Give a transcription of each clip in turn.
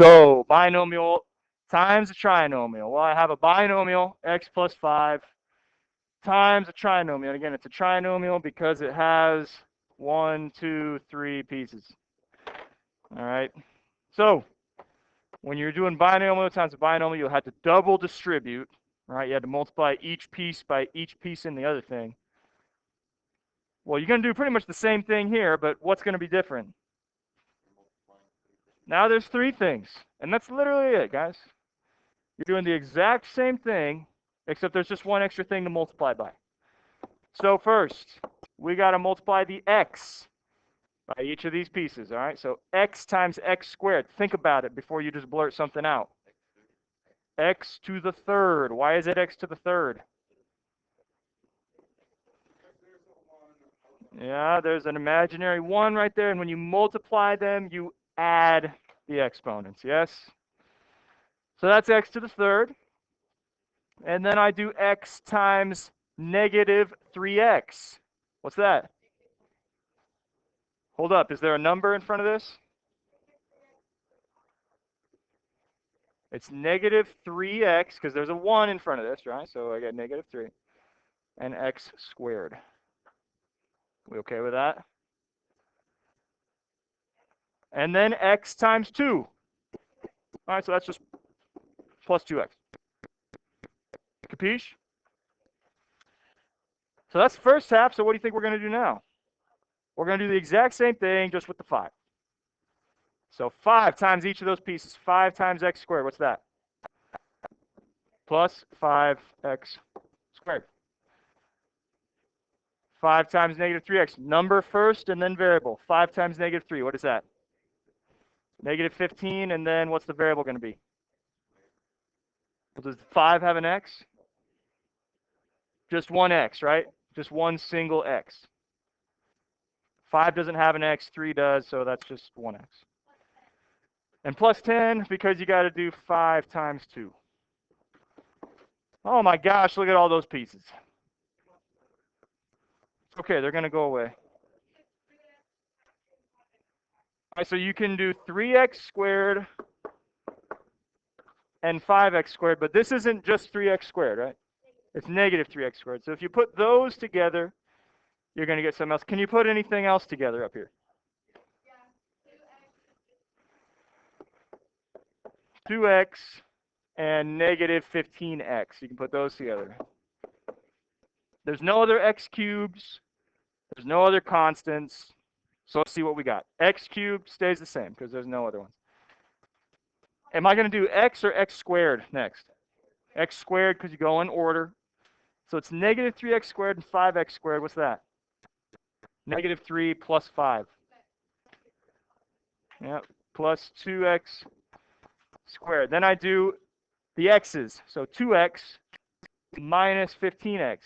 So binomial times a trinomial. Well, I have a binomial, x plus 5, times a trinomial. And again, it's a trinomial because it has 1, 2, 3 pieces. All right. So when you're doing binomial times a binomial, you'll have to double distribute. Right? You had to multiply each piece by each piece in the other thing. Well, you're going to do pretty much the same thing here, but what's going to be different? Now there's 3 things, and that's literally it, guys. You're doing the exact same thing, except there's just one extra thing to multiply by. So first, we got to multiply the x by each of these pieces, all right? So x times x squared. Think about it before you just blurt something out. X to the third. Why is it x to the third? Yeah, there's an imaginary 1 right there, and when you multiply them, you add the exponents, yes? So that's x to the third. And then I do x times negative 3x. What's that? Hold up, is there a number in front of this? It's negative 3x, because there's a 1 in front of this, right? So I get negative 3, and x squared. We okay with that? And then x times 2. All right, so that's just plus 2x. Capiche? So that's the first half, so what do you think we're going to do now? We're going to do the exact same thing, just with the 5. So 5 times each of those pieces. 5 times x squared. What's that? Plus 5x squared. 5 times negative 3x. Number first and then variable. 5 times negative 3. What is that? Negative 15, and then what's the variable going to be? Well, does 5 have an x? Just one x, right? Just one single x. 5 doesn't have an x, 3 does, so that's just 1x. And plus 10, because you got to do 5 times 2. Oh my gosh, look at all those pieces. Okay, they're going to go away. All right, so you can do 3x squared and 5x squared, but this isn't just 3x squared, right? It's negative 3x squared. So if you put those together, you're going to get something else. Can you put anything else together up here? 2x and negative 15x. You can put those together. There's no other x cubes. There's no other constants. So let's see what we got. X cubed stays the same because there's no other ones. Am I going to do x or x squared next? X squared because you go in order. So it's negative 3x squared and 5x squared. What's that? Negative 3 plus 5. Yep, plus 2x squared. Then I do the x's. So 2x minus 15x.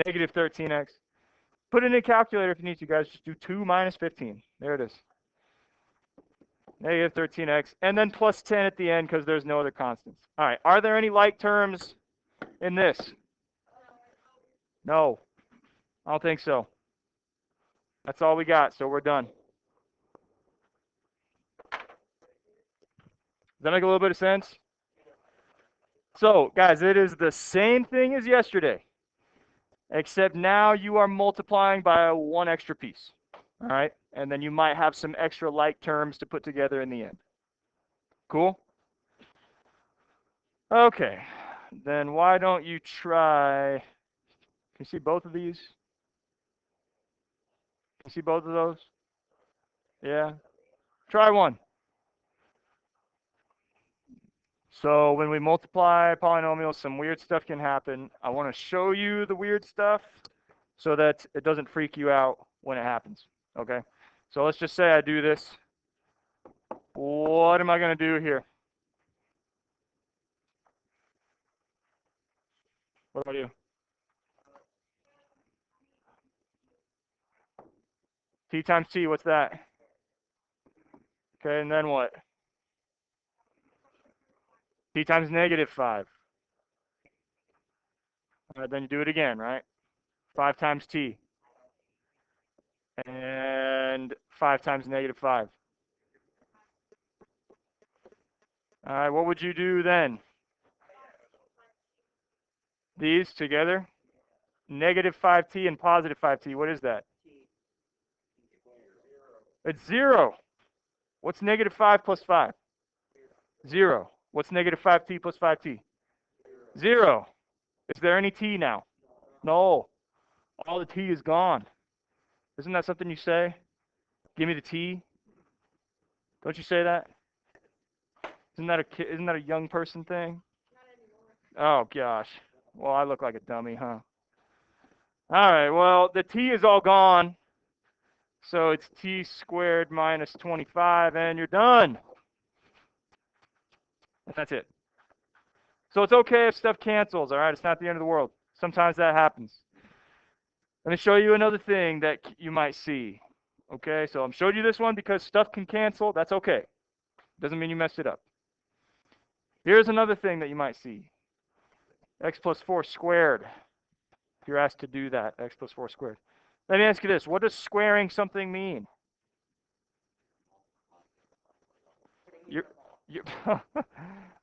Negative 13x. Put it in a calculator if you need to, guys. Just do 2 minus 15. There it is. Negative 13x. And then plus 10 at the end because there's no other constants. All right. Are there any like terms in this? No. I don't think so. That's all we got, so we're done. Does that make a little bit of sense? So, guys, it is the same thing as yesterday, except now you are multiplying by one extra piece. All right? And then you might have some extra like terms to put together in the end. Cool? Okay. Then why don't you try... Can you see both of these? Can you see both of those? Yeah? Try one. So when we multiply polynomials, some weird stuff can happen. I want to show you the weird stuff so that it doesn't freak you out when it happens. Okay? So let's just say I do this. What am I going to do here? What do I do? T times t, what's that? Okay, and then what? T times negative 5. All right, then you do it again, right? 5 times t. And 5 times negative 5. All right, what would you do then? These together? Negative 5t and positive 5t. What is that? It's 0. What's negative 5 plus 5? 0. What's negative 5t plus 5t? 0. Is there any t now? No. All the t is gone. Isn't that something you say? Give me the t. Don't you say that? Isn't that a young person thing? Oh gosh. Well, I look like a dummy, huh? All right. Well, the t is all gone. So it's t squared minus 25, and you're done. And that's it. So it's okay if stuff cancels, all right? It's not the end of the world. Sometimes that happens. Let me show you another thing that you might see. Okay, so I'm showing you this one because stuff can cancel. That's okay. Doesn't mean you messed it up. Here's another thing that you might see. X plus 4 squared. If you're asked to do that, x plus 4 squared. Let me ask you this. What does squaring something mean? You're, you're,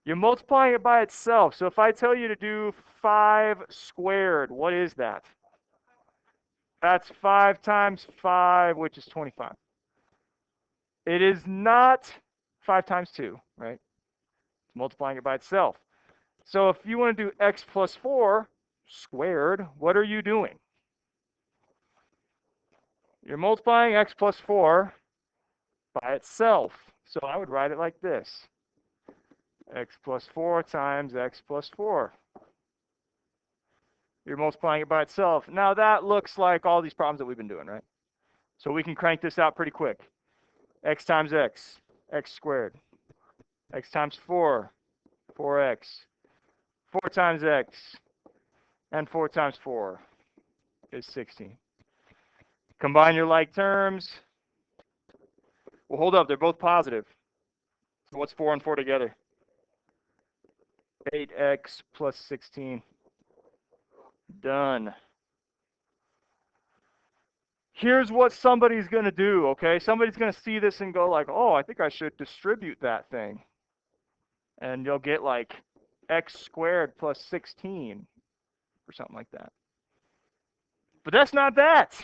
you're multiplying it by itself. So if I tell you to do 5 squared, what is that? That's 5 times 5, which is 25. It is not 5 times 2, right? It's multiplying it by itself. So if you want to do x plus 4 squared, what are you doing? You're multiplying x plus 4 by itself. So I would write it like this. X plus 4 times x plus 4. You're multiplying it by itself. Now that looks like all these problems that we've been doing, right? So we can crank this out pretty quick. X times x, x squared. X times 4, 4x. 4 times x, and 4 times 4 is 16. Combine your like terms. Well, hold up, they're both positive. So what's 4 and 4 together? 8x plus 16. Done. Here's what somebody's going to do, okay? Somebody's going to see this and go like, oh, I think I should distribute that thing. And you'll get like x squared plus 16 or something like that. But that's not that.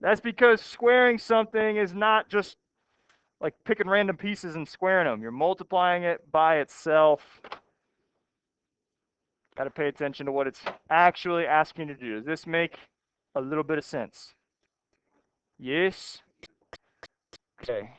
That's because squaring something is not just like picking random pieces and squaring them. You're multiplying it by itself. Got to pay attention to what it's actually asking you to do. Does this make a little bit of sense? Yes? Okay.